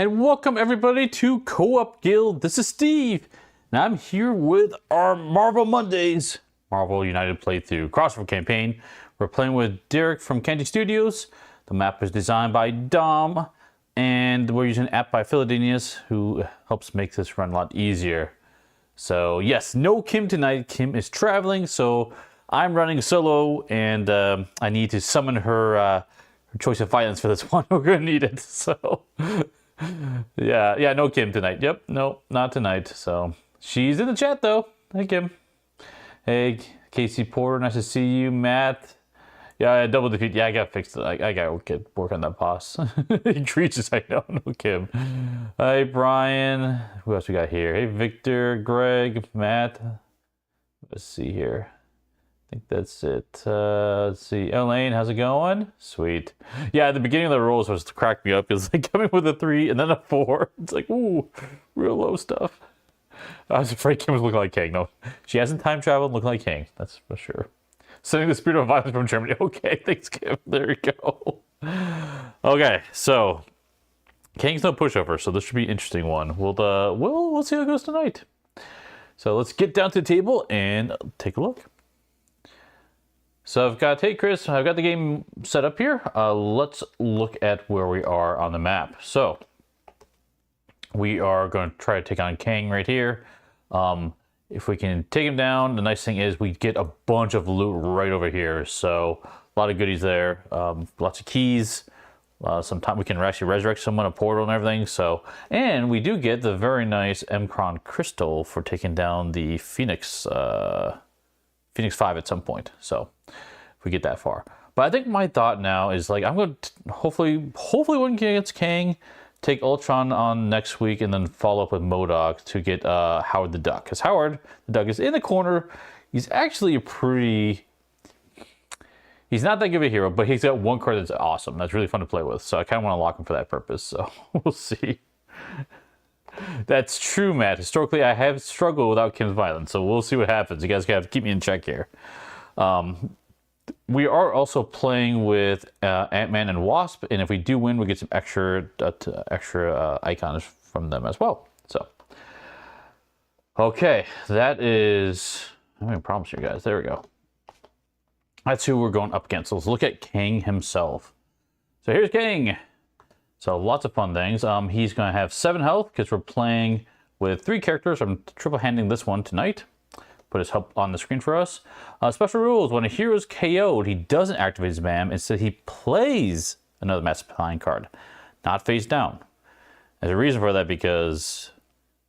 And welcome everybody to Co-op Guild. This is Steve, and I'm here with our Marvel Mondays, Marvel United playthrough crossover campaign. We're playing with Derek from Canje Studios. The map is designed by Dom, and we're using an app by Phildinius, who helps make this run a lot easier. So yes, no Kim tonight. Kim is traveling, so I'm running solo, and I need to summon her choice of violence for this one. We're gonna need it. So. Yeah, no Kim tonight. Yep, no, not tonight. So she's in the chat though. Hey Kim. Hey Casey Porter, nice to see you. Matt. Yeah, double defeat. Yeah, I gotta fix it. I gotta work on that boss. Creatures, I know. No Kim. Hey Brian. Who else we got here? Hey Victor, Greg, Matt. Let's see here. I think that's it. Let's see. Elaine, how's it going? Sweet. Yeah, at the beginning of the rolls was to crack me up. It's like coming with a 3 and then a 4. It's like, ooh, real low stuff. I was afraid Kim was looking like Kang. No, she hasn't time traveled looking like Kang. That's for sure. Sending the spirit of violence from Germany. Okay, thanks, Kim. There you go. Okay, so Kang's no pushover, so this should be an interesting one. We'll see how it goes tonight. So let's get down to the table and take a look. So I've got, hey Chris, I've got the game set up here. Let's look at where we are on the map. So we are going to try to take on Kang right here. If we can take him down, the nice thing is we get a bunch of loot right over here. So a lot of goodies there, lots of keys. Sometimes we can actually resurrect someone, a portal and everything. So, and we do get the very nice Mcron crystal for taking down the Phoenix 5 at some point. So if we get that far. But I think my thought now is like, I'm going to hopefully win against Kang, take Ultron on next week, and then follow up with MODOK to get Howard the Duck. Because Howard the Duck is in the corner. He's actually he's not that good of a hero, but he's got one card that's awesome. That's really fun to play with. So I kind of want to lock him for that purpose. So we'll see. That's true, Matt. Historically, I have struggled without Kim's violence, so we'll see what happens. You guys have to keep me in check here. We are also playing with Ant-Man and Wasp, and if we do win, we get some extra icons from them as well. So, okay, that is... I'm having problems here, guys. There we go. That's who we're going up against. So let's look at Kang himself. So here's Kang. So lots of fun things. He's going to have 7 health because we're playing with 3 characters. I'm triple handing this one tonight. Put his help on the screen for us. Special rules: when a hero is KO'd, he doesn't activate his BAM. Instead, he plays another Master Plan card, not face down. There's a reason for that because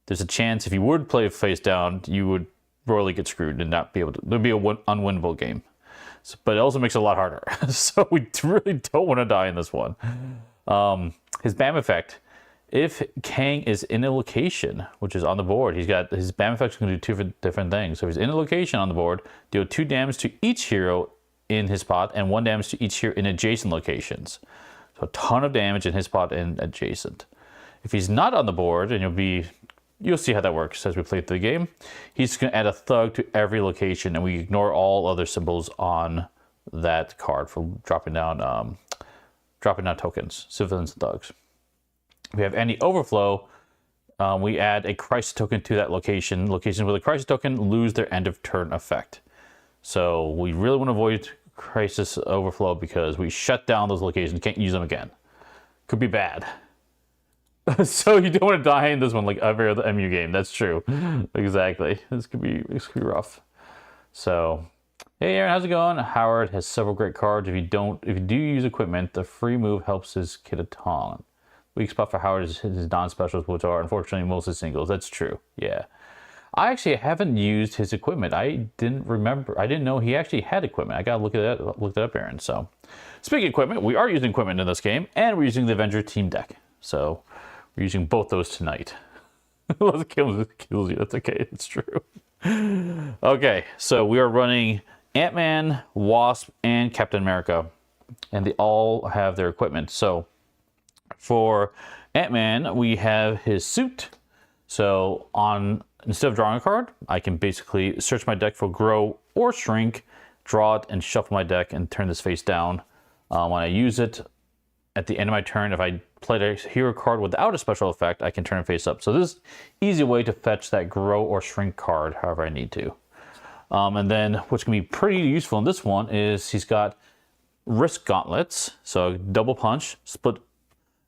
there's a chance if you would play face down, you would royally get screwed and not be able to. There'd be an unwinnable game. So, but it also makes it a lot harder. So we really don't want to die in this one. His BAM effect, if Kang is in a location, which is on the board, he's got his BAM effect is going to do 2 different things. So if he's in a location on the board, deal 2 damage to each hero in his spot and 1 damage to each hero in adjacent locations. So a ton of damage in his spot and adjacent. If he's not on the board, and you'll see how that works as we play through the game, he's going to add a thug to every location, and we ignore all other symbols on that card for dropping down tokens, civilians and thugs. If we have any overflow, we add a crisis token to that location. Locations with a crisis token lose their end of turn effect. So we really want to avoid crisis overflow because we shut down those locations, can't use them again. Could be bad. So you don't want to die in this one like every other MU game. That's true. Exactly. This could be rough. So, hey Aaron, how's it going? Howard has several great cards. If you do use equipment, the free move helps his kid a ton. Weak spot for Howard is his non-specials, which are unfortunately mostly singles. That's true. Yeah. I actually haven't used his equipment. I didn't know he actually had equipment. I gotta look it up, Aaron. So, speaking of equipment, we are using equipment in this game, and we're using the Avenger team deck. So, we're using both those tonight. Unless it kills you. That's okay. It's true. Okay, so we are running Ant-Man, Wasp, and Captain America, and they all have their equipment. So for Ant-Man, we have his suit. So instead of drawing a card, I can basically search my deck for grow or shrink, draw it, and shuffle my deck and turn this face down. When I use it, at the end of my turn, if I played a hero card without a special effect, I can turn it face up. So this is easy way to fetch that grow or shrink card however I need to. And then what's going to be pretty useful in this one is he's got risk gauntlets. So double punch, split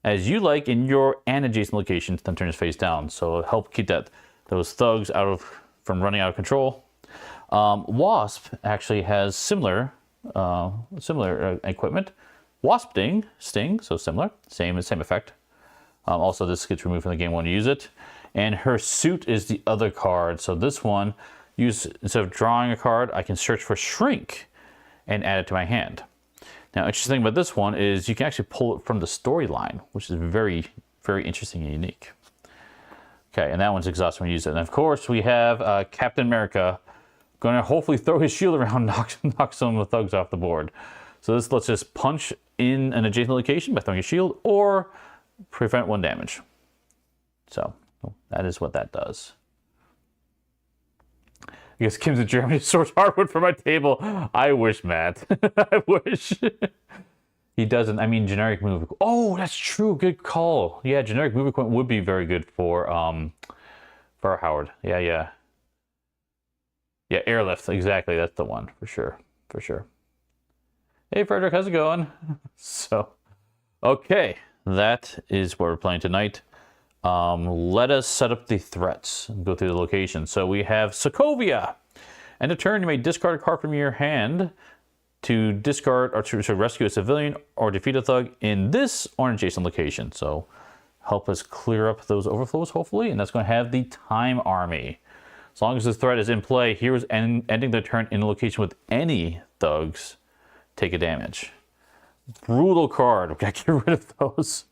as you like in your and adjacent locations, then turn his face down. So it'll help keep those thugs from running out of control. Wasp actually has similar equipment. Wasp sting, so similar, same effect. Also, this gets removed from the game when you use it. And her suit is the other card. So this one, instead of drawing a card, I can search for shrink and add it to my hand. Now, interesting thing about this one is you can actually pull it from the storyline, which is very, very interesting and unique. Okay, and that one's exhausting when you use it. And of course, we have Captain America going to hopefully throw his shield around, knock some of the thugs off the board. So this lets us punch in an adjacent location by throwing a shield or prevent 1 damage. So that is what that does. I guess Kim's in Germany source hardwood for my table. I wish, Matt. I wish. He doesn't. I mean, generic move. Oh, that's true. Good call. Yeah, generic move equipment would be very good for Howard. Yeah, airlift. Exactly. That's the one for sure. Hey, Frederick, how's it going? So, okay, that is what we're playing tonight. Let us set up the threats and go through the location. So we have Sokovia. End of turn, you may discard a card from your hand to discard or to rescue a civilian or defeat a thug in this or an adjacent location. So help us clear up those overflows, hopefully. And that's going to have the Time Army. As long as the threat is in play, heroes ending their turn in a location with any thugs take a damage. Brutal card. We got to get rid of those.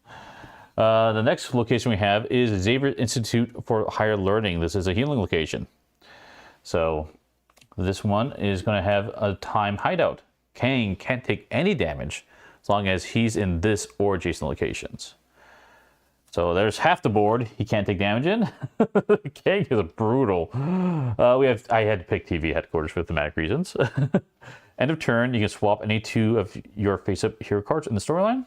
The next location we have is Xavier Institute for Higher Learning. This is a healing location. So this one is going to have a time hideout. Kang can't take any damage as long as he's in this or adjacent locations. So there's half the board he can't take damage in. Kang is brutal. I had to pick TV headquarters for thematic reasons. End of turn, you can swap any 2 of your face-up hero cards in the storyline.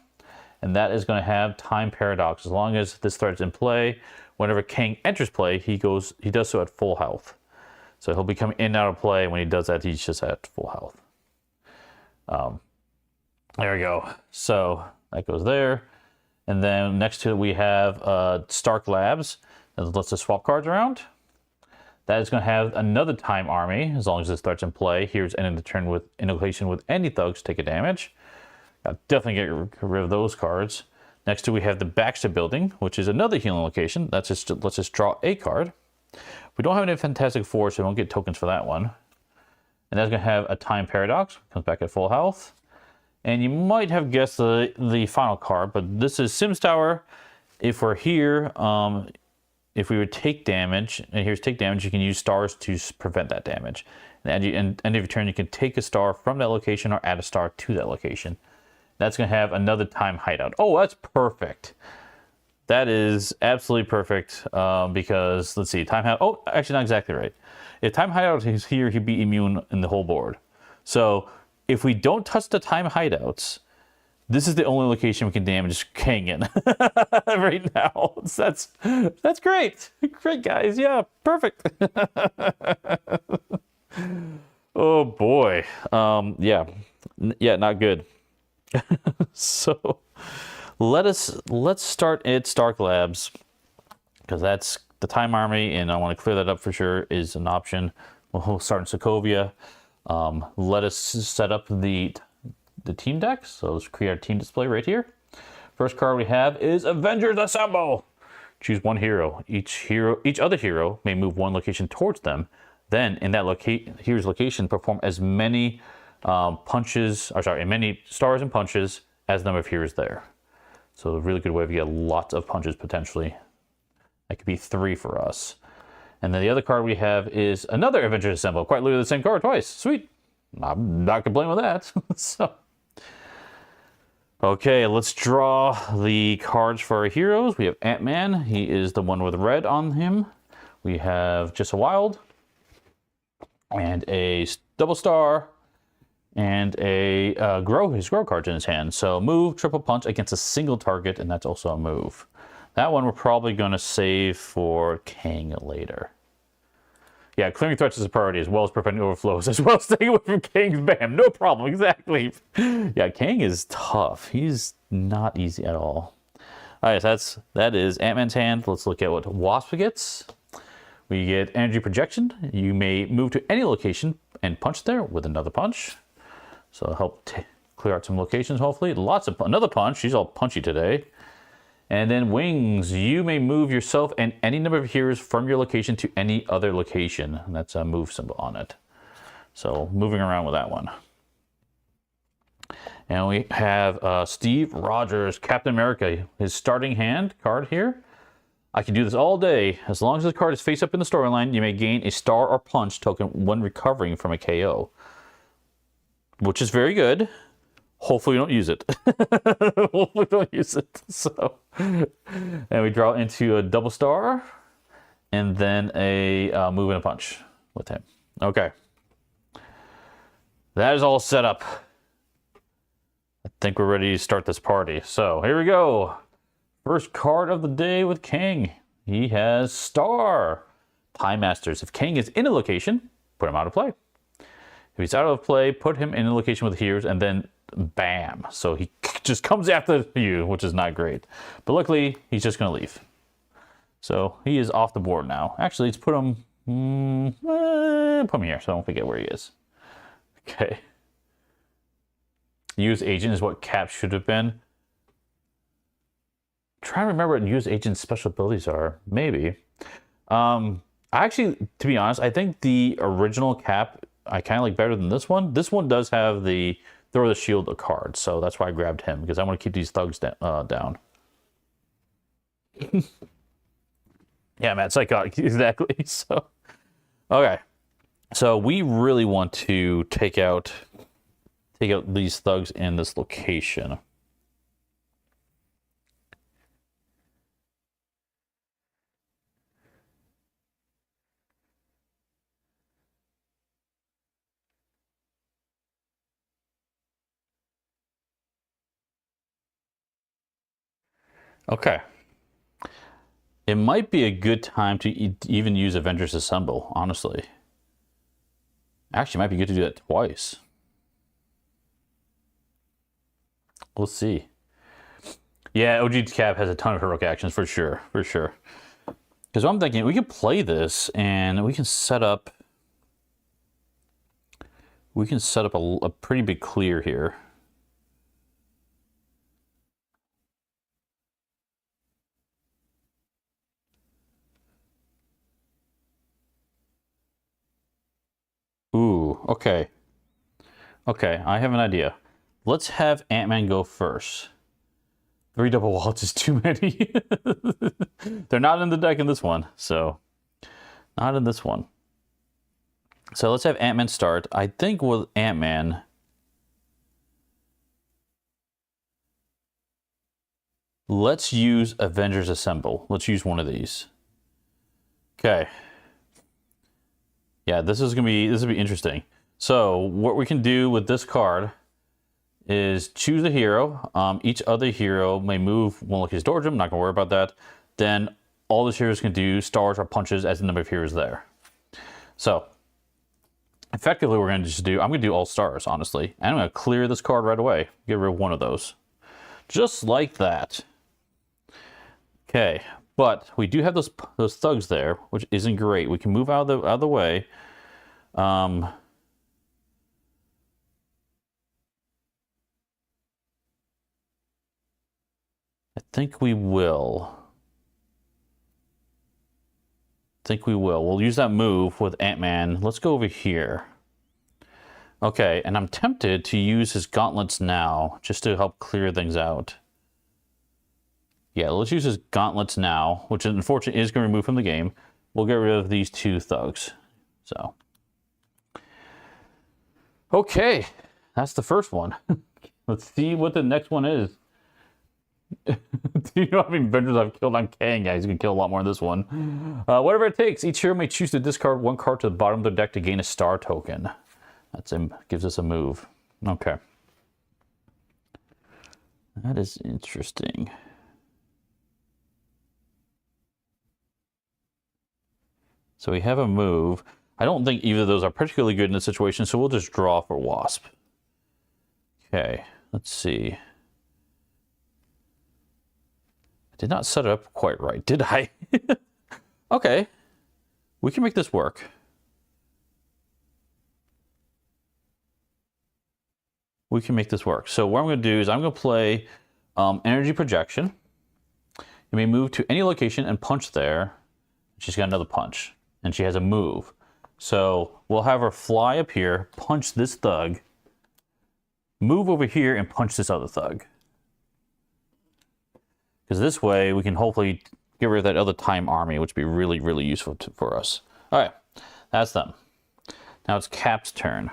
And that is going to have Time Paradox. As long as this threat is in play, whenever Kang enters play, he does so at full health. So he'll be coming in and out of play. When he does that, he's just at full health. There we go. So that goes there. And then next to it, we have Stark Labs. That lets us swap cards around. That is going to have another Time Army, as long as this threat's in play. Here's ending the turn with in location with any thugs take a damage. I'll definitely get rid of those cards. Next to we have the Baxter Building, which is another healing location. Let's just draw a card. We don't have any Fantastic Four, so we don't get tokens for that one. And that's going to have a Time Paradox. Comes back at full health. And you might have guessed the final card, but this is Sims Tower. If we're here, if we would take damage, and here's take damage, you can use stars to prevent that damage. And at the end of your turn, you can take a star from that location or add a star to that location. That's going to have another time hideout. Oh, that's perfect. That is absolutely perfect because, let's see, time hideout. Oh, actually, not exactly right. If time hideout is here, he'd be immune in the whole board. So if we don't touch the time hideouts, this is the only location we can damage Kang in right now. That's great. Great, guys. Yeah, perfect. Oh, boy. Yeah, not good. So let's start at Stark Labs, because that's the Time Army, and I want to clear that up for sure is an option. We'll start in Sokovia. Let us set up the team deck. So let's create our team display right here. First card we have is Avengers Assemble. Choose one hero. Each other hero may move one location towards them. Then in that hero's location, perform as many many stars and punches as the number of heroes there. So a really good way to get lots of punches potentially. That could be 3 for us. And then the other card we have is another Avengers Assemble. Quite literally the same card twice. Sweet. I'm not complaining with that. So, okay, let's draw the cards for our heroes. We have Ant-Man. He is the one with red on him. We have Just a Wild and a double star and his grow cards in his hand. So move, triple punch against a single target, and that's also a move. That one we're probably going to save for Kang later. Yeah, clearing threats is a priority, as well as preventing overflows, as well as staying away from Kang's bam. No problem, exactly. Yeah, Kang is tough. He's not easy at all. All right, so that is Ant-Man's hand. Let's look at what Wasp gets. We get energy projection. You may move to any location and punch there with another punch. So it'll help clear out some locations, hopefully. Another punch. She's all punchy today. And then wings. You may move yourself and any number of heroes from your location to any other location. And that's a move symbol on it. So moving around with that one. And we have Steve Rogers, Captain America. His starting hand card here. I can do this all day. As long as the card is face up in the storyline, you may gain a star or punch token when recovering from a KO. Which is very good. Hopefully we don't use it. Hopefully we don't use it. So, and we draw into a double star. And then a move and a punch with him. Okay. That is all set up. I think we're ready to start this party. So here we go. First card of the day with Kang. He has Star. Time Masters. If Kang is in a location, put him out of play. If he's out of play, put him in a location with heroes, and then bam. So he just comes after you, which is not great. But luckily, he's just going to leave. So he is off the board now. Actually, let's put him here so I don't forget where he is. Okay. Use agent is what Cap should have been. Trying to remember what use agent's special abilities are. Maybe. Actually, to be honest, I think the original Cap I kind of like better than this one. This one does have the throw the shield card, so that's why I grabbed him, because I want to keep these thugs down. Yeah, man, psychotic, exactly. So, okay, so we really want to take out these thugs in this location. Okay. It might be a good time to even use Avengers Assemble, honestly. Actually, it might be good to do that twice. We'll see. Yeah, OG Cap has a ton of heroic actions for sure, for sure. Because I'm thinking we could play this and we can set up a pretty big clear here. Ooh, okay. Okay, I have an idea. Let's have Ant-Man go first. 3 double wallets is too many. They're not in the deck in this one, so not in this one. So let's have Ant-Man start. I think with Ant-Man, let's use Avengers Assemble. Let's use one of these. Okay. Yeah, this will be interesting. So what we can do with this card is choose a hero. Each other hero may move one location towards him. Not gonna worry about that. Then all the heroes can do stars or punches as the number of heroes there. So effectively, we're gonna just do. I'm gonna do all stars, honestly, and I'm gonna clear this card right away. Get rid of one of those, just like that. Okay. But we do have those thugs there, which isn't great. We can move out of the way. I think we will. We'll use that move with Ant-Man. Let's go over here. Okay, and I'm tempted to use his gauntlets now, just to help clear things out. Yeah, let's use his gauntlets now, which unfortunately is going to remove from the game. We'll get rid of these 2 thugs. So, okay, that's the first one. Let's see what the next one is. Do you know how many Avengers I've killed on Kang? Yeah, he's going to kill a lot more in this one. Whatever it takes, each hero may choose to discard 1 card to the bottom of their deck to gain a star token. Gives us a move. Okay. That is interesting. So we have a move. I don't think either of those are particularly good in this situation, so we'll just draw for Wasp. Okay, let's see. I did not set it up quite right, did I? Okay. We can make this work. We can make this work. So what I'm going to do is I'm going to play energy projection. You may move to any location and punch there. She's got another punch, and she has a move. So we'll have her fly up here, punch this thug, move over here, and punch this other thug. Because this way we can hopefully get rid of that other time army, which would be really, really useful for us. All right, that's them. Now it's Cap's turn.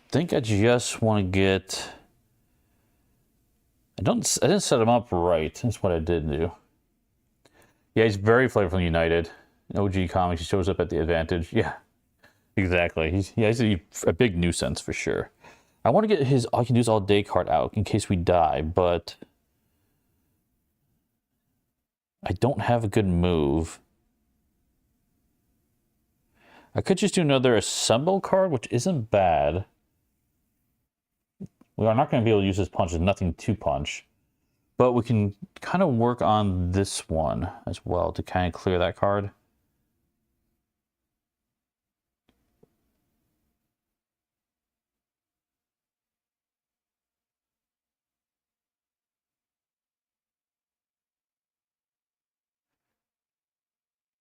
I think I just want to get... I didn't set him up right. That's what I did do. Yeah, he's very flavorful United. In OG Comics, he shows up at the advantage. Yeah, exactly. He's a big nuisance for sure. I want to get his I can use all day card out in case we die, but I don't have a good move. I could just do another assemble card, which isn't bad. We are not going to be able to use this punch. There's nothing to punch. But we can kind of work on this one as well to kind of clear that card.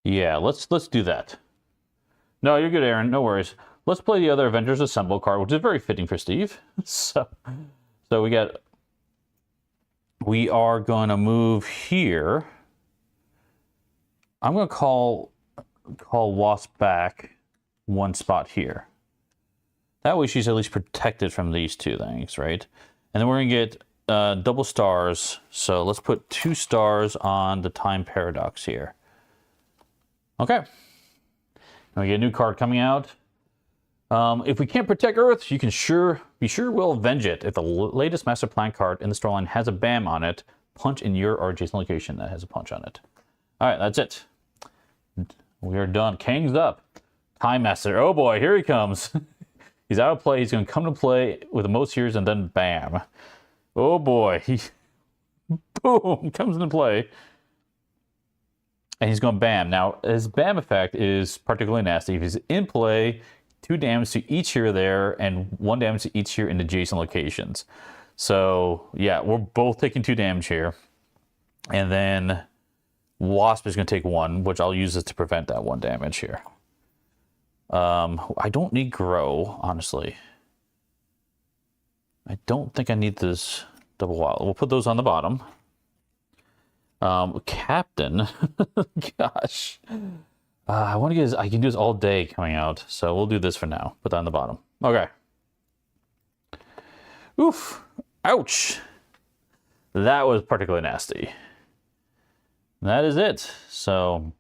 Yeah, let's do that. No, you're good, Aaron. No worries. Let's play the other Avengers Assemble card, which is very fitting for Steve. So we are going to move here. I'm going to call Wasp back one spot here. That way she's at least protected from these two things, right? And then we're going to get double stars. So let's put 2 stars on the time paradox here. Okay. Now we get a new card coming out. If we can't protect Earth, you can be sure we'll avenge it. If the latest Master Plan card in the storyline has a BAM on it, punch in your or adjacent location that has a punch on it. All right, that's it. We are done. Kang's up. Time Master. Oh boy, here he comes. He's out of play. He's going to come to play with the most years and then BAM. Oh boy. He boom comes into play. And he's going BAM. Now, his BAM effect is particularly nasty. If he's in play, 2 damage to each here there, and 1 damage to each here in adjacent locations. So, yeah, we're both taking 2 damage here. And then Wasp is going to take 1, which I'll use this to prevent that 1 damage here. I don't need Grow, honestly. I don't think I need this double wild. We'll put those on the bottom. Captain. Gosh. I want to get I can do this all day coming out, so we'll do this for now. Put that on the bottom. Okay. Oof. Ouch. That was particularly nasty. That is it. So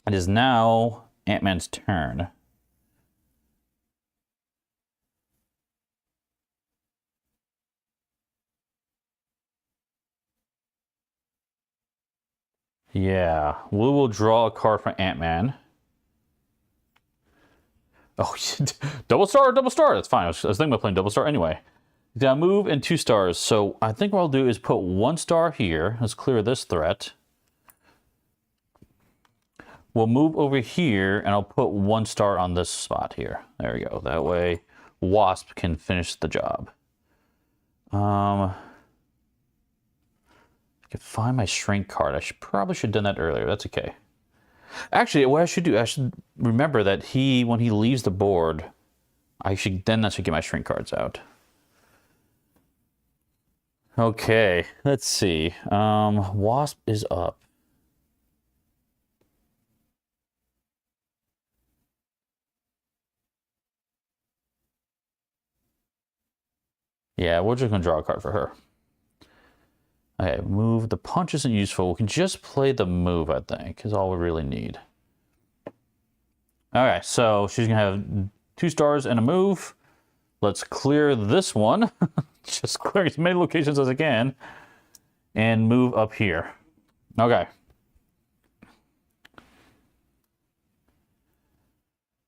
it is now Ant-Man's turn. Yeah, we will draw a card for Ant-Man. Oh, double star, double star. That's fine. I was thinking about playing double star anyway. Got move and 2 stars. So I think what I'll do is put 1 star here. Let's clear this threat. We'll move over here, and I'll put 1 star on this spot here. There we go. That way, Wasp can finish the job. I can find my shrink card. I probably should have done that earlier. That's okay. Actually, what I should do, I should remember that when he leaves the board, I should get my shrink cards out. Okay, let's see. Wasp is up. Yeah, we're just gonna draw a card for her. Okay, move. The punch isn't useful. We can just play the move, I think, is all we really need. Okay, so she's going to have 2 stars and a move. Let's clear this one. Just clear as many locations as I can. And move up here. Okay.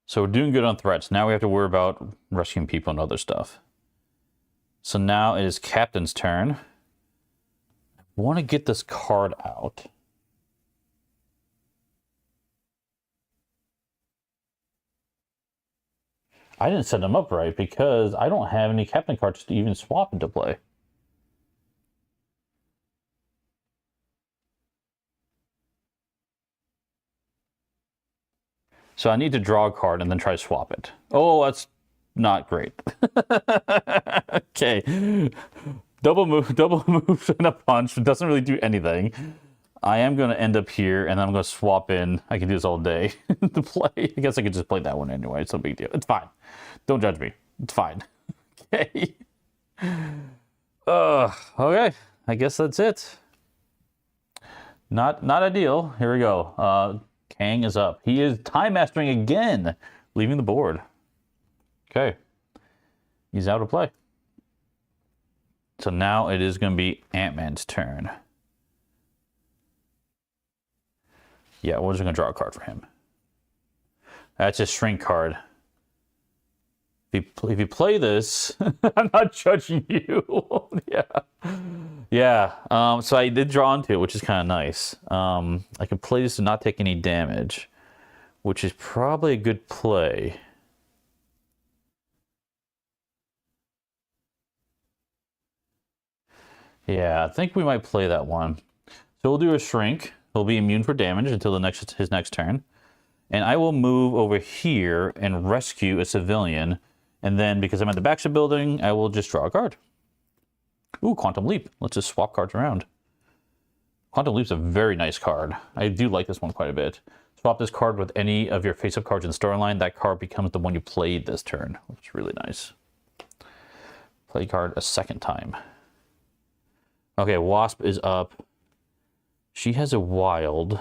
So we're doing good on threats. Now we have to worry about rescuing people and other stuff. So now it is Captain's turn. I want to get this card out. I didn't set them up right because I don't have any Captain cards to even swap into play. So I need to draw a card and then try to swap it. Oh, that's not great. Okay. Double move and a punch. It doesn't really do anything. I am going to end up here, and I'm going to swap in. I can do this all day to play. I guess I could just play that one anyway. It's no big deal. It's fine. Don't judge me. It's fine. Okay. Okay. I guess that's it. Not ideal. Here we go. Kang is up. He is time mastering again, leaving the board. Okay. He's out of play. So now it is going to be Ant-Man's turn. Yeah, we're just going to draw a card for him. That's a shrink card. If you play this, I'm not judging you. Yeah. So I did draw into it, which is kind of nice. I can play this to not take any damage, which is probably a good play. Yeah, I think we might play that one. So we'll do a shrink. He'll be immune for damage until his next turn. And I will move over here and rescue a civilian. And then, because I'm at the back of the building, I will just draw a card. Ooh, Quantum Leap. Let's just swap cards around. Quantum Leap's a very nice card. I do like this one quite a bit. Swap this card with any of your face-up cards in the storyline. That card becomes the one you played this turn, which is really nice. Play card a second time. Okay, Wasp is up. She has a wild.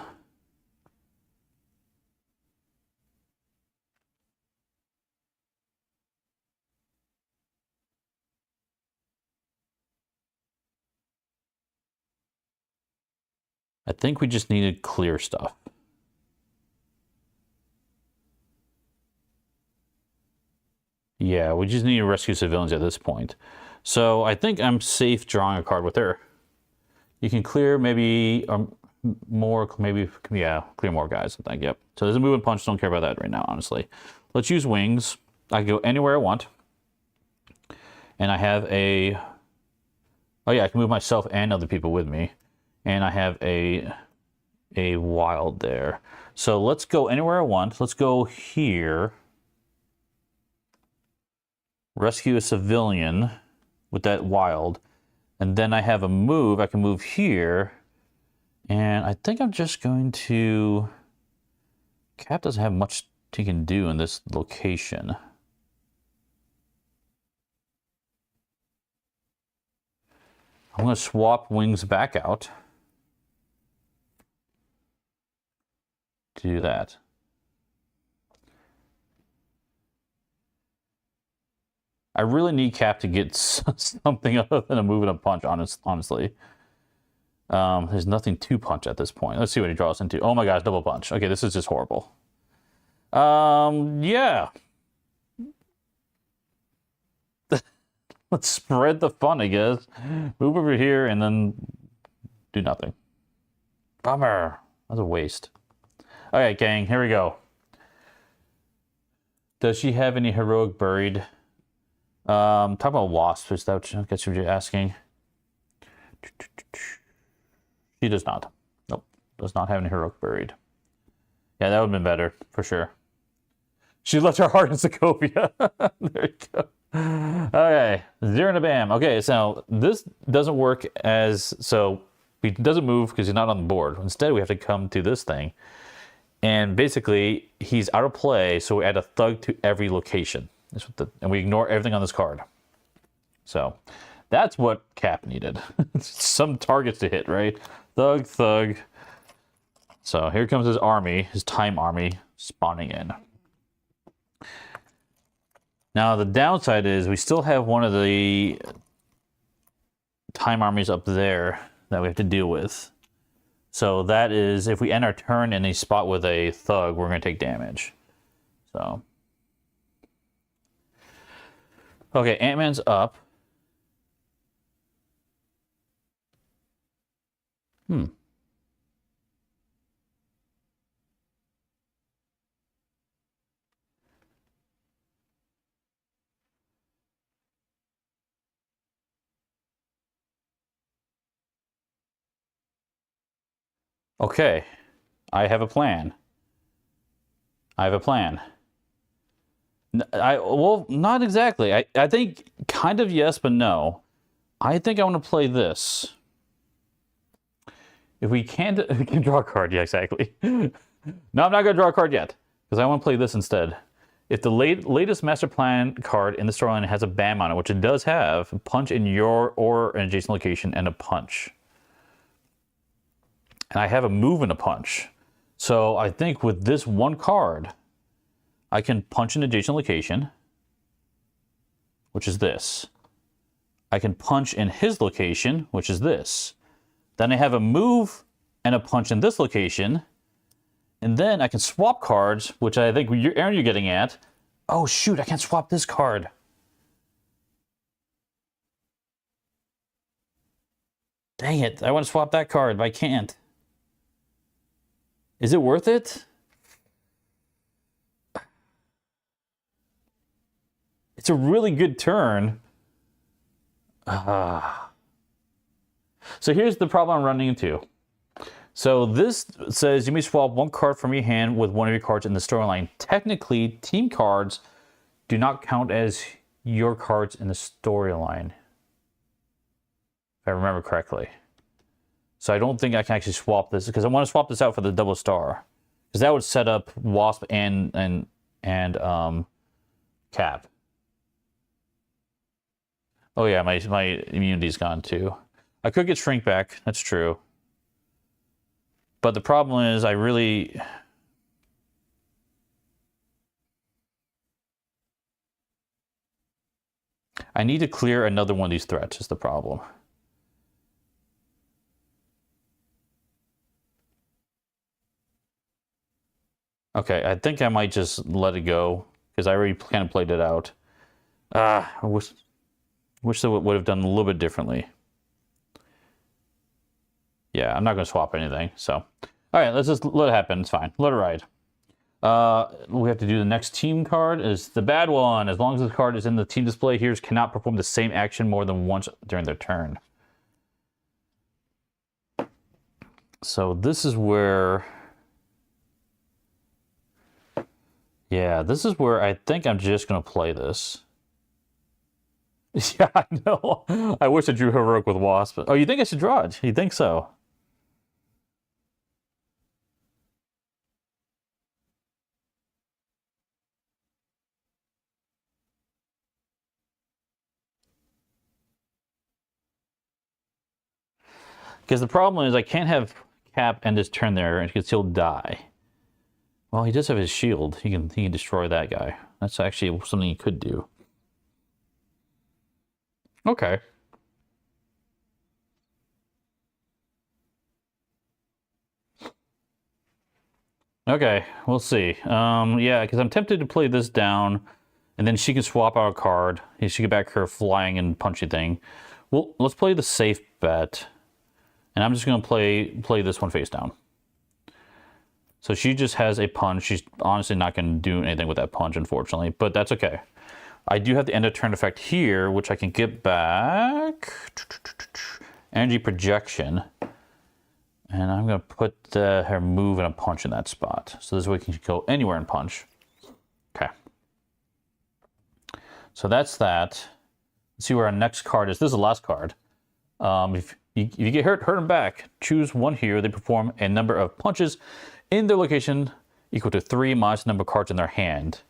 I think we just needed clear stuff. Yeah, we just need to rescue civilians at this point. So I think I'm safe drawing a card with her. You can clear maybe more, yeah, clear more guys, I think, yep. So there's a move and punch, don't care about that right now, honestly. Let's use wings. I can go anywhere I want. And I have a, oh yeah, I can move myself and other people with me. And I have a wild there. So let's go anywhere I want. Let's go here. Rescue a civilian with that wild. And then I have a move. I can move here. And I think I'm just going to... Cap doesn't have much he can do in this location. I'm going to swap wings back out. To do that. I really need Cap to get something other than a move and a punch, honestly. There's nothing to punch at this point. Let's see what he draws into. Oh my gosh, double punch. Okay, this is just horrible. Yeah. Let's spread the fun, I guess. Move over here and then do nothing. Bummer. That's a waste. Okay, gang, here we go. Does she have any heroic buried? Talk about wasps, is that what you're asking? She does not. Nope. Does not have any heroic buried. Yeah, that would have been better, for sure. She left her heart in Sokovia. There you go. Okay, 0 and a bam. Okay, so this doesn't work as, so he doesn't move because he's not on the board. Instead, we have to come to this thing. And basically, he's out of play, so we add a thug to every location. That's what and we ignore everything on this card. So That's what Cap needed. Some targets to hit, right? Thug, thug. So here comes his army, his time army, spawning in. Now the downside is we still have one of the time armies up there that we have to deal with. So that is, if we end our turn in a spot with a thug, we're going to take damage. So. Okay, Ant-Man's up. Okay, I have a plan. I have a plan. Well, not exactly. I think kind of yes, but no. I think I want to play this. If we can draw a card, yeah, exactly. No, I'm not going to draw a card yet, because I want to play this instead. If the latest Master Plan card in the storyline has a BAM on it, which it does have, a punch in your or an adjacent location, and a punch. And I have a move and a punch. So I think with this one card, I can punch an adjacent location, which is this. I can punch in his location, which is this. Then I have a move and a punch in this location. And then I can swap cards, which I think Aaron, you're getting at. Oh shoot, I can't swap this card. Dang it, I want to swap that card, but I can't. Is it worth it? It's a really good turn. So here's the problem I'm running into. So this says you may swap one card from your hand with one of your cards in the storyline. Technically, team cards do not count as your cards in the storyline, if I remember correctly. So I don't think I can actually swap this, because I want to swap this out for the double star, because that would set up Wasp and Cap. Oh yeah, my immunity's gone too. I could get shrink back, that's true. But the problem is I need to clear another one of these threats is the problem. Okay, I think I might just let it go, because I already kind of played it out. I wish they would have done a little bit differently. Yeah, I'm not going to swap anything, so. All right, let's just let it happen. It's fine. Let it ride. We have to do the next team card. Is the bad one. As long as this card is in the team display, heroes cannot perform the same action more than once during their turn. So this is where... Yeah, this is where I think I'm just going to play this. Yeah, I know. I wish I drew Heroic with Wasp. Oh, you think I should draw it? You think so? Because the problem is I can't have Cap end his turn there, and because he'll die. Well, he does have his shield. He can destroy that guy. That's actually something he could do. Okay. Okay, we'll see. Yeah, because I'm tempted to play this down, and then she can swap out a card. She can get back her flying and punchy thing. Well, let's play the safe bet, and I'm just gonna play this one face down. So she just has a punch. She's honestly not gonna do anything with that punch, unfortunately, but that's okay. I do have the end of turn effect here, which I can get back. Energy projection. And I'm going to put her move and a punch in that spot. So this way we can go anywhere and punch. Okay. So that's that. Let's see where our next card is. This is the last card. If you get hurt them back. Choose one hero. They perform a number of punches in their location equal to 3 minus the number of cards in their hand.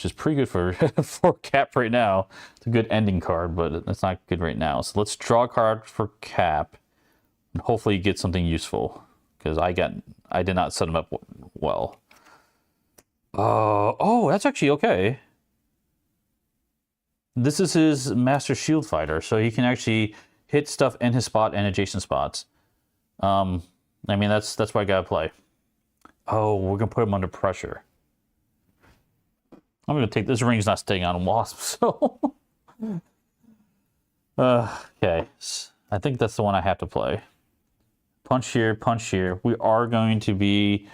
which is pretty good for for Cap right now. It's a good ending card, but it's not good right now. So let's draw a card for Cap, and hopefully get something useful, because I did not set him up well. Oh, that's actually okay. This is his Master Shield Fighter, so he can actually hit stuff in his spot and adjacent spots. I mean, that's what I gotta play. Oh, we're gonna put him under pressure. I'm gonna take this. Ring's not staying on Wasp, so okay. I think that's the one I have to play. Punch here, punch here. We are going to be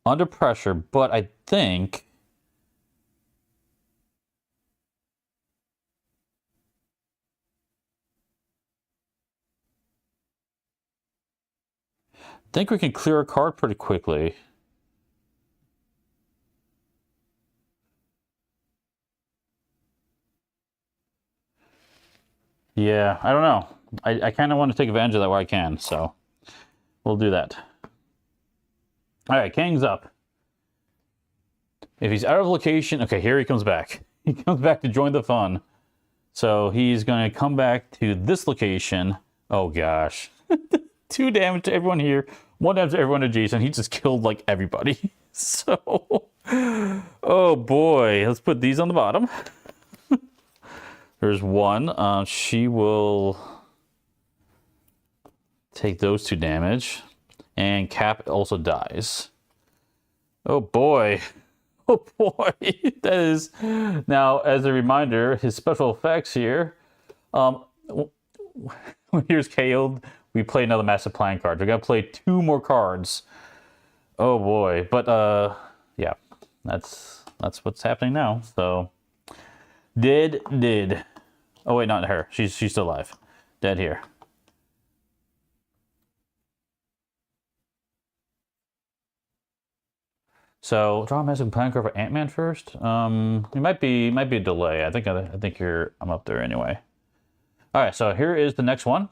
under pressure, but I think we can clear a card pretty quickly. Yeah, I don't know. I kind of want to take advantage of that where I can, so we'll do that. All right, Kang's up. If he's out of location, okay, here he comes back. He comes back to join the fun. So he's going to come back to this location. Oh gosh. 2 damage to everyone here, 1 damage to everyone adjacent. He just killed like everybody. So, oh boy. Let's put these on the bottom. There's one. She will take those 2 damage. And Cap also dies. Oh boy. Oh boy. That is... Now, as a reminder, his special effects here. When here's KO'd, we play another Master Plan card. We gotta play 2 more cards. Oh boy. But yeah. That's what's happening now. So Dead. Oh wait, not her. She's still alive. Dead here. So draw a Massive Plan card for Ant-Man first. It might be a delay. I think I'm up there anyway. All right, so here is the next one.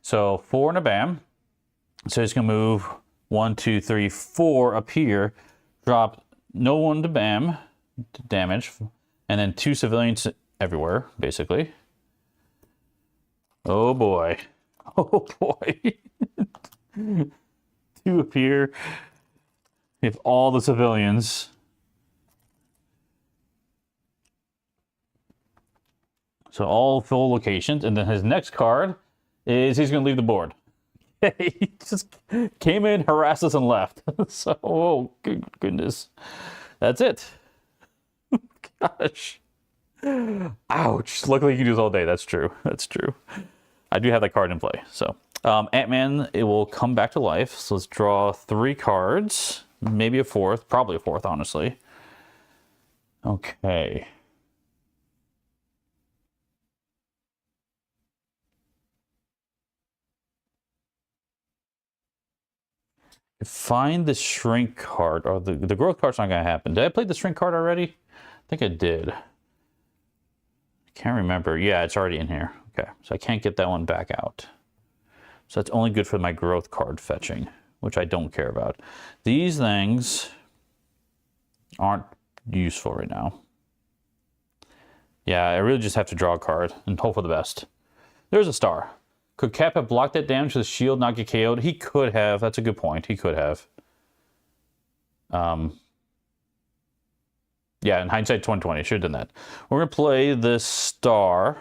So 4 and a bam. So he's gonna move 1, 2, 3, 4 up here. Drop no one to bam damage, and then 2 civilians everywhere, basically. Oh boy. Oh boy. 2 up here. If all the civilians. So all full locations, and then his next card is he's going to leave the board. He just came in, harassed us, and left. So, oh, goodness. That's it. Gosh. Ouch. Luckily, you can do this all day. That's true. That's true. I do have that card in play. So, Ant-Man, it will come back to life. So let's draw 3 cards. Maybe a 4th. Probably a 4th, honestly. Okay. Find the shrink card, or the growth card's not going to happen. Did I play the shrink card already? I think I did. I can't remember. Yeah, it's already in here. Okay, so I can't get that one back out. So that's only good for my growth card fetching, which I don't care about. These things aren't useful right now. Yeah, I really just have to draw a card and hope for the best. There's a star. Could Cap have blocked that damage to the shield, not get KO'd? He could have. That's a good point. He could have. Yeah, in hindsight 2020, should have done that. We're going to play this star.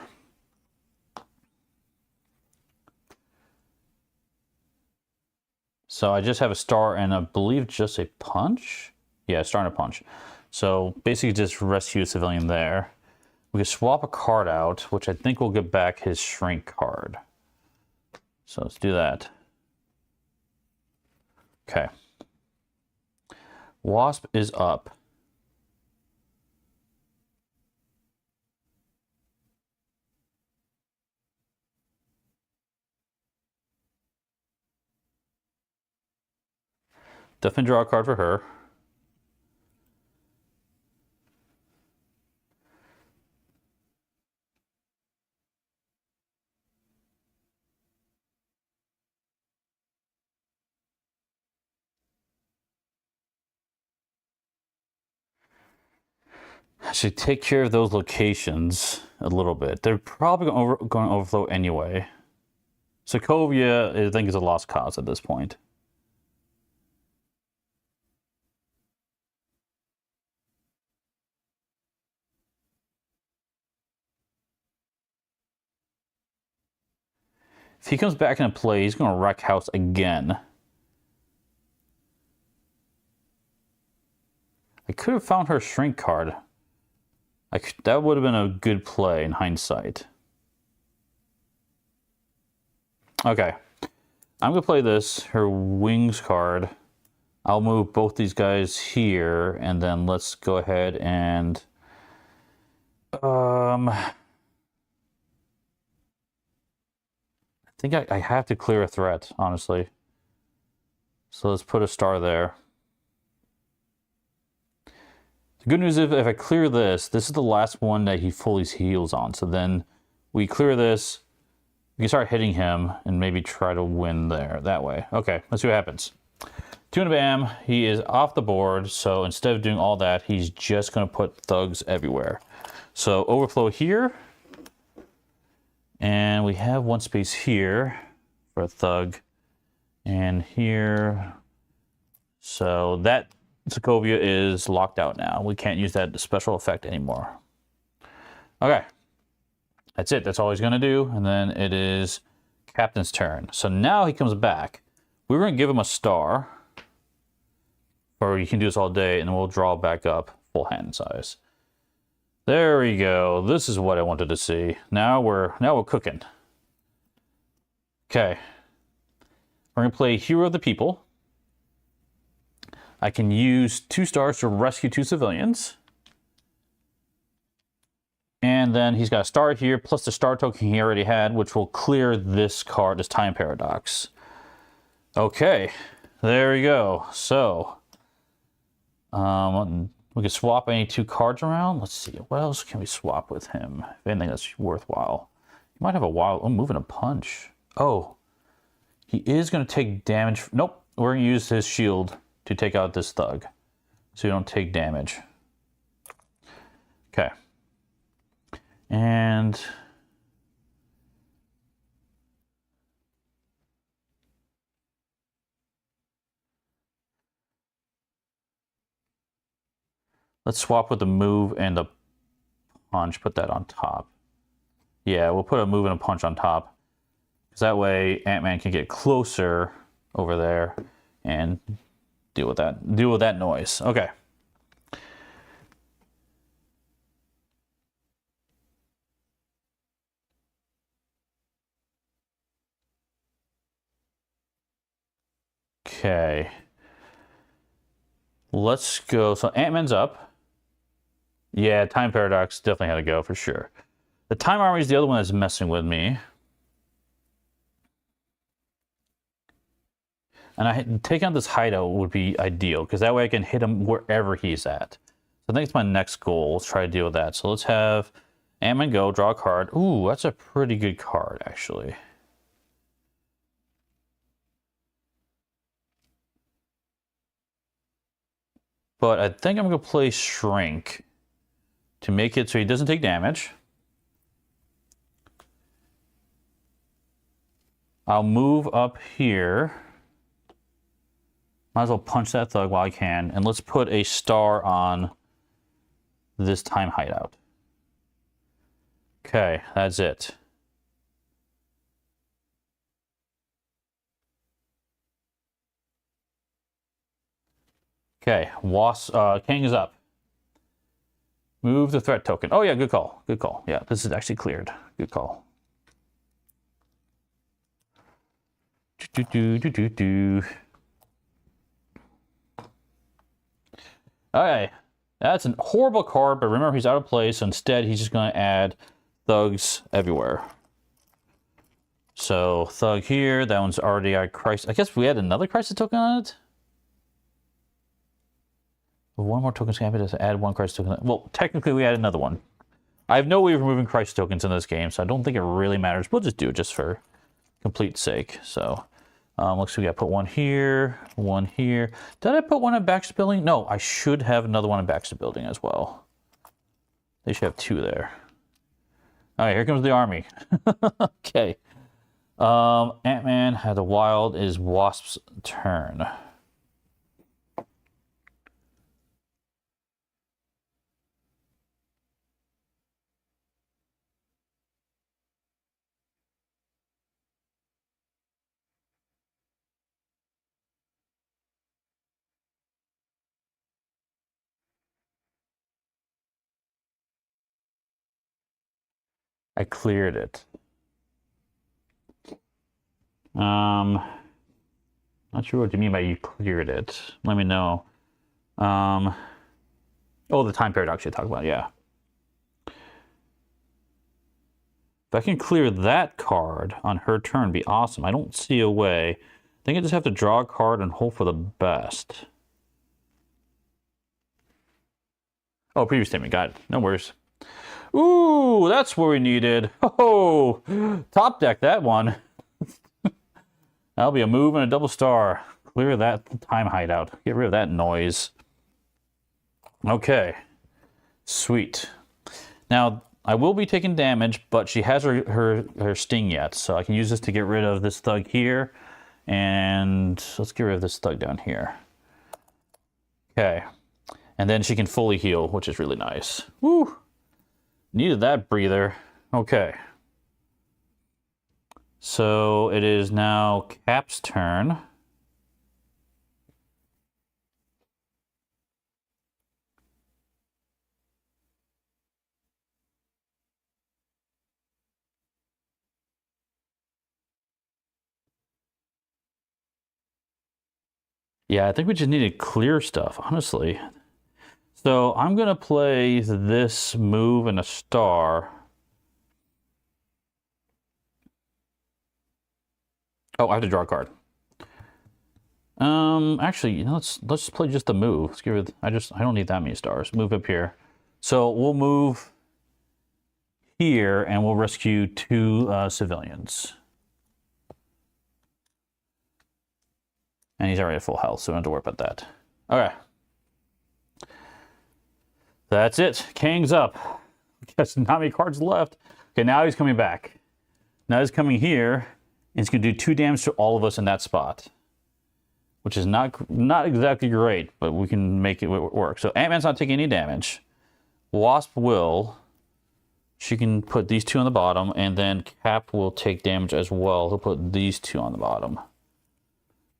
So I just have a star and I believe just a punch? Yeah, a star and a punch. So basically just rescue a civilian there. We can swap a card out, which I think will get back his shrink card. So let's do that. Okay. Wasp is up. Definitely draw a card for her. I should take care of those locations a little bit. They're probably going to overflow anyway. Sokovia, I think, is a lost cause at this point. If he comes back into play, he's going to wreck house again. I could have found her shrink card. That would have been a good play in hindsight. Okay. I'm going to play this, her wings card. I'll move both these guys here, and then let's go ahead and... I think I have to clear a threat, honestly. So let's put a star there. The good news is if I clear this is the last one that he fully heals on. So then we clear this, we can start hitting him and maybe try to win there that way. Okay, let's see what happens. Tuna Bam, he is off the board. So instead of doing all that, he's just going to put thugs everywhere. So overflow here. And we have one space here for a thug. And here. So that Sokovia is locked out now. We can't use that special effect anymore. Okay. That's it. That's all he's going to do. And then it is Captain's turn. So now he comes back. We're going to give him a star. Or you can do this all day and we'll draw back up full hand size. There we go. This is what I wanted to see. Now we're cooking. Okay. We're going to play Hero of the People. I can use 2 stars to rescue 2 civilians. And then he's got a star here, plus the star token he already had, which will clear this card, this time paradox. Okay. There we go. So, we can swap any 2 cards around. Let's see. What else can we swap with him? If anything that's worthwhile. He might have a wild... Oh, moving a punch. Oh. He is going to take damage. Nope. We're going to use his shield to take out this thug. So you don't take damage. Okay. And... let's swap with the move and the punch. Put that on top. Yeah, we'll put a move and a punch on top. Because that way Ant-Man can get closer over there and deal with that noise. Okay. Okay. Let's go. So Ant-Man's up. Yeah, time paradox definitely had to go for sure. The time army is the other one that's messing with me. And taking out this hideout would be ideal, because that way I can hit him wherever he's at. So I think it's my next goal. Let's try to deal with that. So let's have Ant-Man go, draw a card. Ooh, that's a pretty good card, actually. But I think I'm going to play Shrink to make it so he doesn't take damage. I'll move up here. Might as well punch that thug while I can. And let's put a star on this time hideout. Okay, that's it. Okay, Kang is up. Move the threat token. Oh yeah, good call. Good call. Yeah, this is actually cleared. Good call. Okay, that's a horrible card, but remember he's out of place, so instead he's just going to add thugs everywhere. So, thug here, that one's already a crisis. I guess we had another crisis token on it? One more token can to add 1 crisis token. Well, technically we had another one. I have no way of removing crisis tokens in this game, so I don't think it really matters. We'll just do it just for complete sake. So, looks like we got to put 1 here, 1 here. Did I put 1 in Baxter Building? No, I should have another one in Baxter Building as well. They should have 2 there. All right, here comes the army. Okay. Ant-Man had the wild is Wasp's turn. I cleared it. Not sure what you mean by you cleared it. Let me know. Oh, the time paradox you talk about, yeah. If I can clear that card on her turn, be awesome. I don't see a way. I think I just have to draw a card and hope for the best. Oh, previous statement, got it. No worries. Ooh, that's where we needed. Oh, top deck that one. That'll be a move and a double star. Clear that time hideout. Get rid of that noise. Okay. Sweet. Now, I will be taking damage, but she has her sting yet, so I can use this to get rid of this thug here. And let's get rid of this thug down here. Okay. And then she can fully heal, which is really nice. Woo! Needed that breather. Okay. So it is now Cap's turn. Yeah, I think we just need to clear stuff, honestly. So I'm going to play this move and a star. Oh, I have to draw a card. Actually, you know, let's play just the move. Let's give it. I don't need that many stars. Move up here. So we'll move here and we'll rescue 2 civilians. And he's already at full health, so we don't have to worry about that. Okay. That's it. Kang's up. Guess not many cards left. Okay, now he's coming back. Now he's coming here, and he's going to do 2 damage to all of us in that spot. Which is not exactly great, but we can make it work. So Ant-Man's not taking any damage. Wasp will. She can put these 2 on the bottom, and then Cap will take damage as well. He'll put these 2 on the bottom.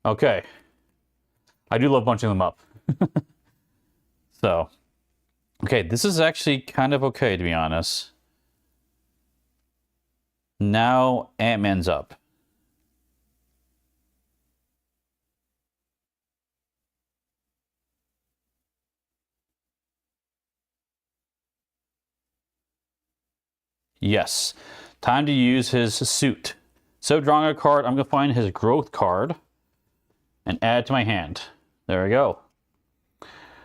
Okay. I do love bunching them up. So, okay, this is actually kind of okay, to be honest. Now Ant-Man's up. Yes. Time to use his suit. So drawing a card, I'm going to find his growth card and add it to my hand. There we go.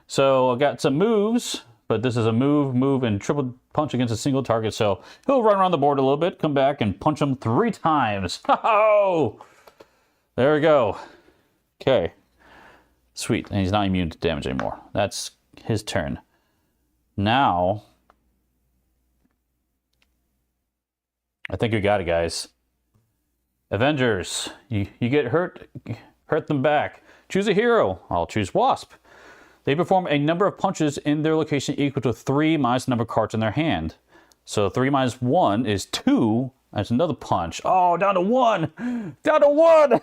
So I've got some moves, but this is a move, and triple punch against a single target. So he'll run around the board a little bit, come back and punch him 3 times. Oh! There we go. Okay. Sweet. And he's not immune to damage anymore. That's his turn. Now, I think we got it, guys. Avengers, you get hurt them back. Choose a hero. I'll choose Wasp. They perform a number of punches in their location equal to 3 minus the number of cards in their hand. So 3 minus 1 is 2. That's another punch. Oh, down to 1. Down to 1.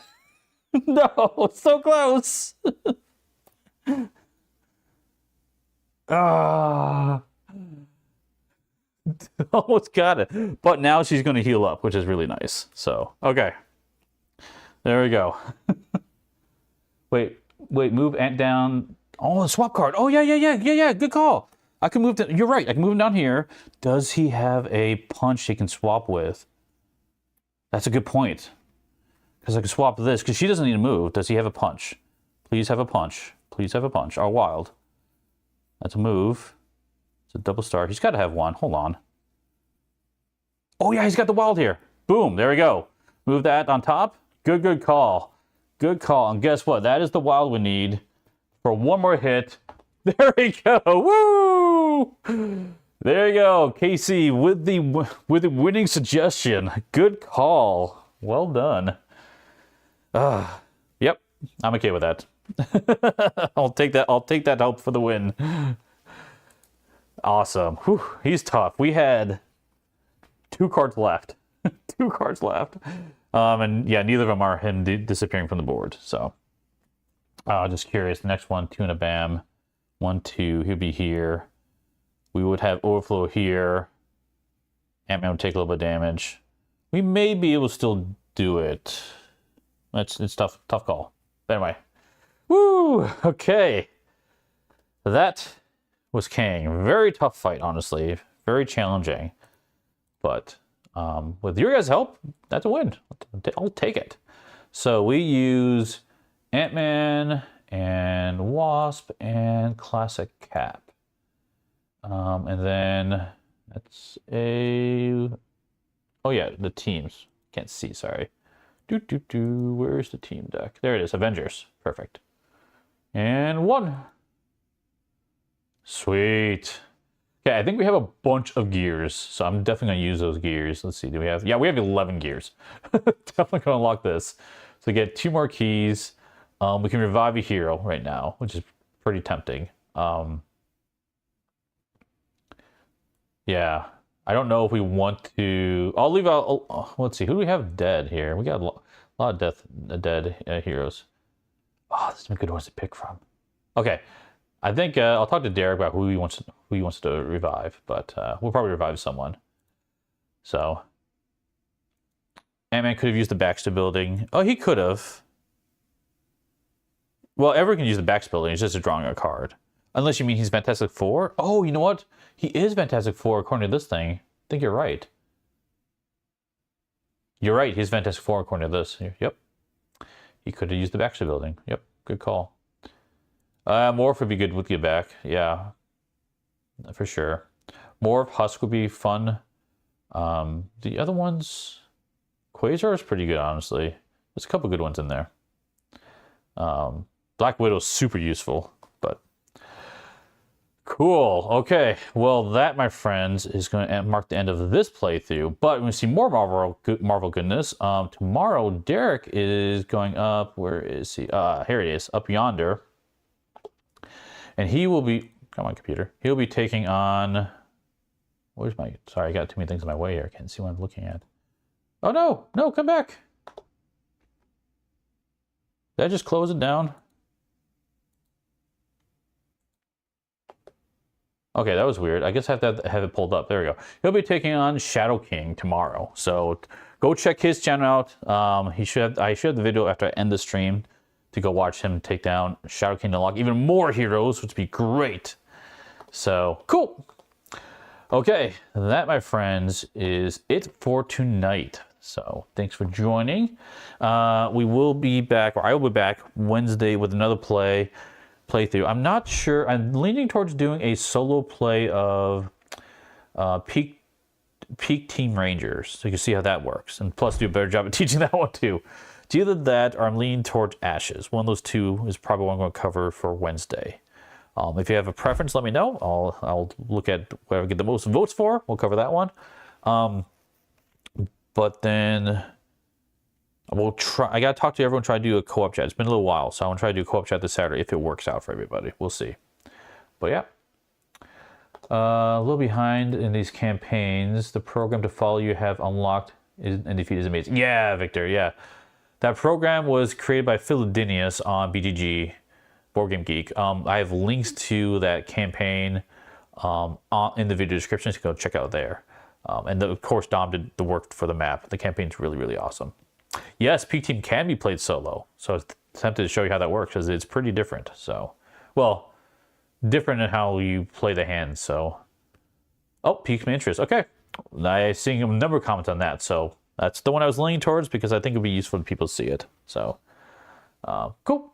No, so close. Ah. Almost got it. But now she's going to heal up, which is really nice. So, okay. There we go. Wait, move Ant down. Oh, swap card. Oh, yeah. Good call. I can move. You're right. I can move him down here. Does he have a punch he can swap with? That's a good point. Because I can swap this. Because she doesn't need to move. Does he have a punch? Please have a punch. Please have a punch. Our wild. That's a move. It's a double star. He's got to have 1. Hold on. Oh, yeah, he's got the wild here. Boom. There we go. Move that on top. Good call. Good call. And guess what? That is the wild we need for 1 more hit. There we go. Woo! There you go, Casey, with the winning suggestion. Good call. Well done. Yep, I'm okay with that. I'll take that. I'll take that help for the win. Awesome. Whew, he's tough. We had 2 cards left. 2 cards left. And yeah, neither of them are him disappearing from the board. So, just curious. The next one, 2 and a bam. 1, 2. He'll be here. We would have overflow here. Ant-Man would take a little bit of damage. We may be able to still do it. It's tough call. But anyway. Woo! Okay. That was Kang. Very tough fight, honestly. Very challenging. But with your guys' help, that's a win. I'll take it. So we use Ant-Man and Wasp and Classic Cap. And then that's a... Oh yeah, the teams. Can't see, sorry. Where's the team deck? There it is, Avengers. Perfect. And 1. Sweet. Okay, I think we have a bunch of gears, so I'm definitely gonna use those gears. Let's see, do we have... Yeah, we have 11 gears. Definitely gonna unlock this. So get 2 more keys. We can revive a hero right now, which is pretty tempting. Yeah, I don't know if we want to... I'll leave out... Oh, let's see, who do we have dead here? We got a lot of dead heroes. Oh, there's some good ones to pick from. Okay, I think I'll talk to Derek about who he wants to revive, but we'll probably revive someone. So, Ant-Man could have used the Baxter building. Oh, he could have. Well, everyone can use the Baxter building. It's just drawing a card. Unless you mean he's Fantastic Four. Oh, you know what? He is Fantastic Four according to this thing. I think you're right. You're right. He's Fantastic Four according to this. Yep. He could have used the Baxter building. Yep. Good call. Morph would be good with you back. Yeah. For sure. Morph, Husk would be fun. The other ones... Quasar is pretty good, honestly. There's a couple good ones in there. Black Widow's super useful, but... Cool. Okay. Well, that, my friends, is going to mark the end of this playthrough. But we see more Marvel goodness. Tomorrow, Derek is going up. Where is he? Here he is, up yonder. And he will be... Come on, computer. He'll be taking on... Where's my... Sorry, I got too many things in my way here. I can't see what I'm looking at. Oh, no. No, come back. Did I just close it down? Okay, that was weird. I guess I have to have it pulled up. There we go. He'll be taking on Shadow King tomorrow. So go check his channel out. I should have the video after I end the stream to go watch him take down Shadow King to unlock even more heroes, which would be great. So, cool. Okay, that, my friends, is it for tonight. So, thanks for joining. We will be back, or I will be back Wednesday with another playthrough. I'm not sure. I'm leaning towards doing a solo play of Peak Team Rangers, so you can see how that works, and plus do a better job of teaching that one too. It's either that or I'm leaning towards Ashes. One of those two is probably what I'm going to cover for Wednesday. If you have a preference, let me know. I'll look at whatever I get the most votes for. We'll cover that one. But then we'll try. I gotta talk to everyone. Try to do a co-op chat. It's been a little while, so I want to try to do a co-op chat this Saturday if it works out for everybody. We'll see. But yeah, a little behind in these campaigns. The program to follow you have unlocked and defeat is amazing. Yeah, Victor. Yeah, that program was created by Phildinius on BGG, Board Game Geek. I have links to that campaign in the video description, so go check out there. And of course, Dom did the work for the map. The campaign's really, really awesome. Yes, Peak Team can be played solo. So I was tempted to show you how that works because it's pretty different. So, well, different in how you play the hands. So, oh, piqued my interest. Okay. I see a number of comments on that. So that's the one I was leaning towards because I think it'd be useful for people to see it. So, cool.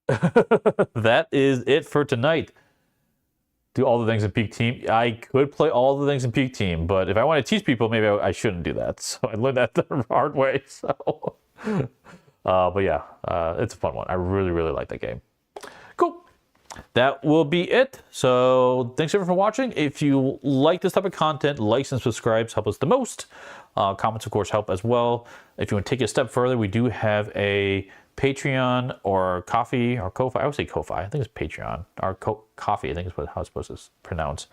That is it for tonight. Do all the things in Peak Team. I could play all the things in Peak Team, but if I want to teach people, maybe I shouldn't do that. So I learned that the hard way. So, but yeah, it's a fun one. I really, really like that game. Cool. that will be it. So thanks everyone for watching. If you like this type of content, likes and subscribes help us the most. Comments, of course, help as well. If you want to take it a step further, we do have a Patreon or Ko-fi or Ko-fi. I would say Ko-fi. I think it's Patreon. Or Ko-fi, I think is how it's supposed to pronounce.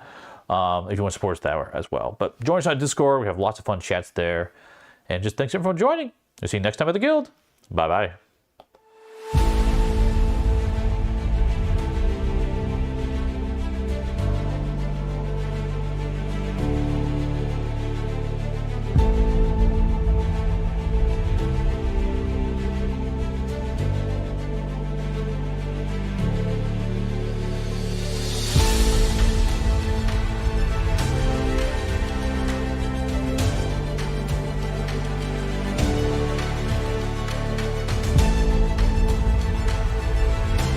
If you want to support us that as well. But join us on Discord. We have lots of fun chats there. And just thanks everyone for joining. We'll see you next time at the Guild. Bye-bye.